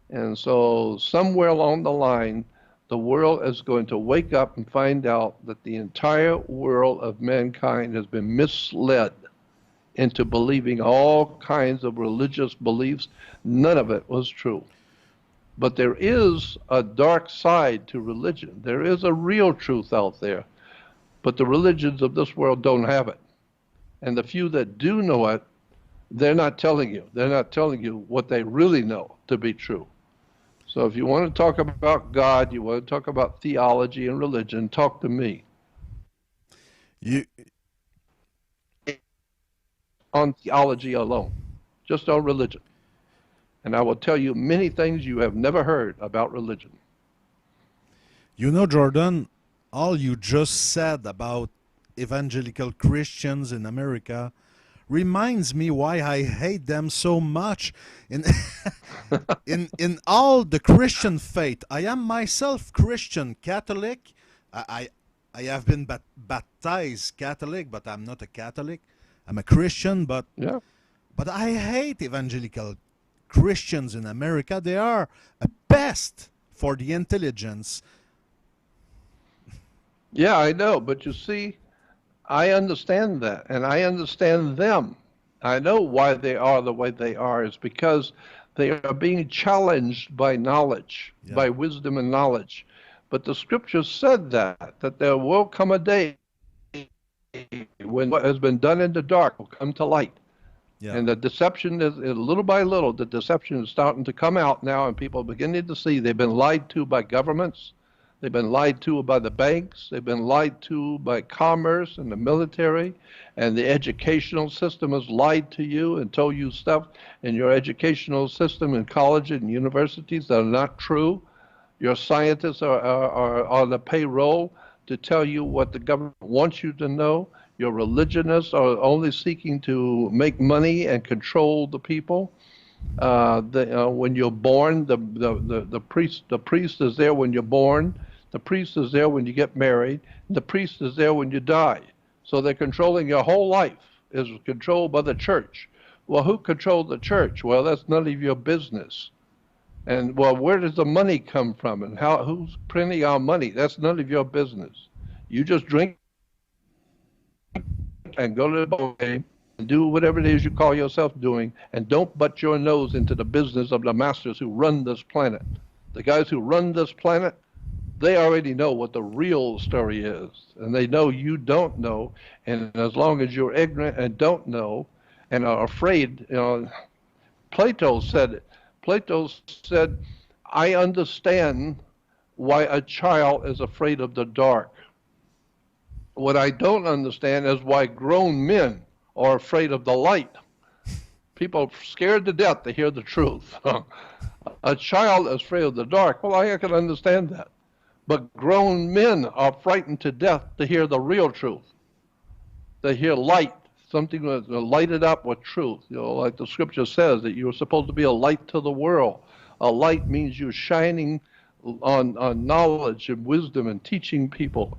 And so somewhere along the line, the world is going to wake up and find out that the entire world of mankind has been misled into believing all kinds of religious beliefs. None of it was true. But there is a dark side to religion. There is a real truth out there. But the religions of this world don't have it. And the few that do know it, they're not telling you. They're not telling you what they really know to be true. So if you want to talk about God, you want to talk about theology and religion, talk to me You on theology alone. just on religion. And I will tell you many things you have never heard about religion. You know, Jordan, all you just said about evangelical Christians in America reminds me why I hate them so much. In in all the Christian faith, I am myself Christian Catholic. I have been baptized Catholic, but I'm not a Catholic. I'm a Christian, Yeah. but I hate evangelical Christians in America. They are a pest for the intelligence. Yeah, I know. But you see, I understand that, and I understand them. I know why they are the way they are is because they are being challenged by knowledge, Yeah, by wisdom and knowledge. But the scripture said that there will come a day when what has been done in the dark will come to light. yeah. And the deception is little by little, the deception is starting to come out now, and people are beginning to see they've been lied to by governments. They've been lied to by the banks. They've been lied to by commerce and the military. And the educational system has lied to you and told you stuff in your educational system in college and universities that are not true. Your scientists are on the payroll to tell you what the government wants you to know. Your religionists are only seeking to make money and control the people. When you're born, the priest is there when you're born. The priest is there when you get married. The priest is there when you die. So they're controlling your whole life. Is controlled by the church. Well, who controls the church? Well, that's none of your business. And well, where does the money come from, and who's printing our money? That's none of your business. You just drink and go to the ball game and do whatever it is you call yourself doing, and don't butt your nose into the business of the masters who run this planet. The guys who run this planet, they already know what the real story is, and they know you don't know. And as long as you're ignorant and don't know and are afraid, Plato said it. Plato said, I understand why a child is afraid of the dark. What I don't understand is why grown men are afraid of the light. People are scared to death to hear the truth. A child is afraid of the dark. Well, I can understand that. But grown men are frightened to death to hear the real truth. They hear light, something that's lighted up with truth. Like the scripture says that you're supposed to be a light to the world. A light means you're shining on knowledge and wisdom and teaching people.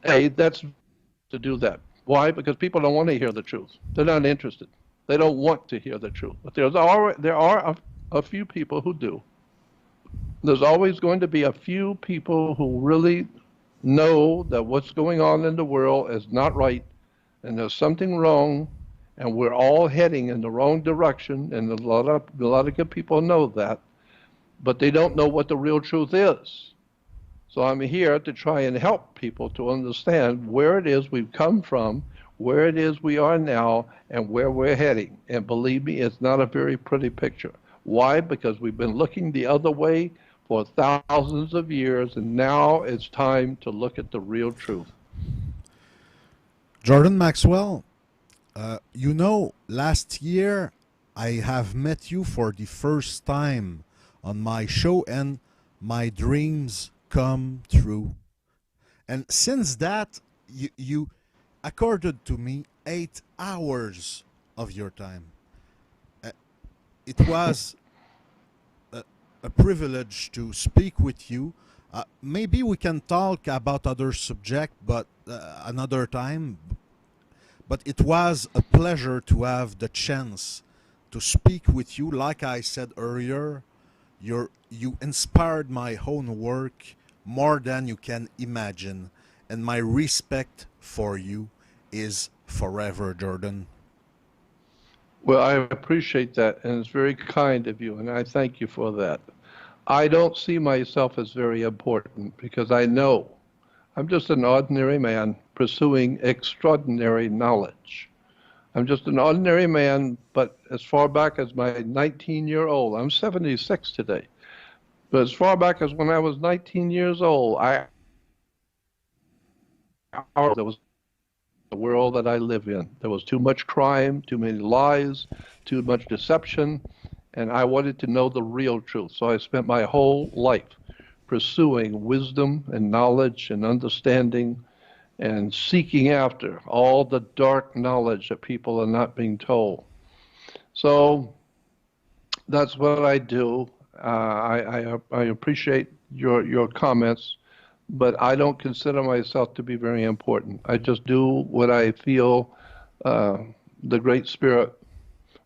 Hey, that's to do that. Why? Because people don't want to hear the truth. They're not interested. They don't want to hear the truth. But there are a few people who do. There's always going to be a few people who really know that what's going on in the world is not right, and there's something wrong, and we're all heading in the wrong direction, and a lot of good people know that, but they don't know what the real truth is. So I'm here to try and help people to understand where it is we've come from, where it is we are now, and where we're heading. And believe me, it's not a very pretty picture. Why? Because we've been looking the other way for thousands of years, and now it's time to look at the real truth. Jordan Maxwell, last year I have met you for the first time on my show, and my dreams come true. And since that, you accorded to me 8 hours of your time. Uh, it was a privilege to speak with you. Maybe we can talk about other subject, but another time. But it was a pleasure to have the chance to speak with you. Like I said earlier, you inspired my own work more than you can imagine, and my respect for you is forever, Jordan. Well, I appreciate that, and it's very kind of you, and I thank you for that. I don't see myself as very important because I know I'm just an ordinary man pursuing extraordinary knowledge. I'm just an ordinary man, but as far back as my 19-year-old, I'm 76 today, but as far back as when I was 19 years old, there was the world that I live in. There was too much crime, too many lies, too much deception, and I wanted to know the real truth. So I spent my whole life pursuing wisdom and knowledge and understanding and seeking after all the dark knowledge that people are not being told. So that's what I do. I appreciate your comments, but I don't consider myself to be very important. I just do what I feel uh, the Great Spirit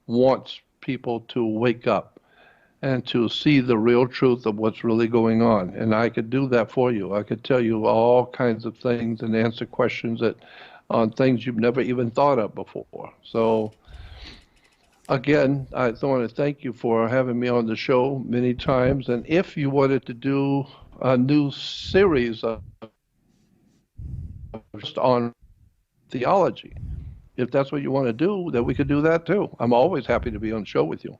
wants people to wake up and to see the real truth of what's really going on. And I could do that for you. I could tell you all kinds of things and answer questions that on things you've never even thought of before. So again, I want to thank you for having me on the show many times. And if you wanted to do a new series of just on theology, if that's what you want to do, then we could do that too. I'm always happy to be on the show with you.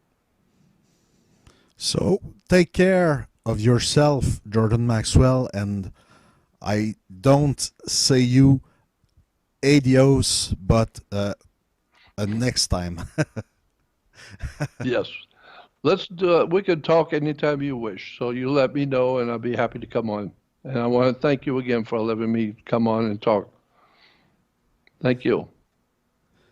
So take care of yourself, Jordan Maxwell, and I don't say you adios, but next time. Yes. Let's do it. We can talk anytime you wish. So you let me know, and I'll be happy to come on. And I want to thank you again for letting me come on and talk. Thank you.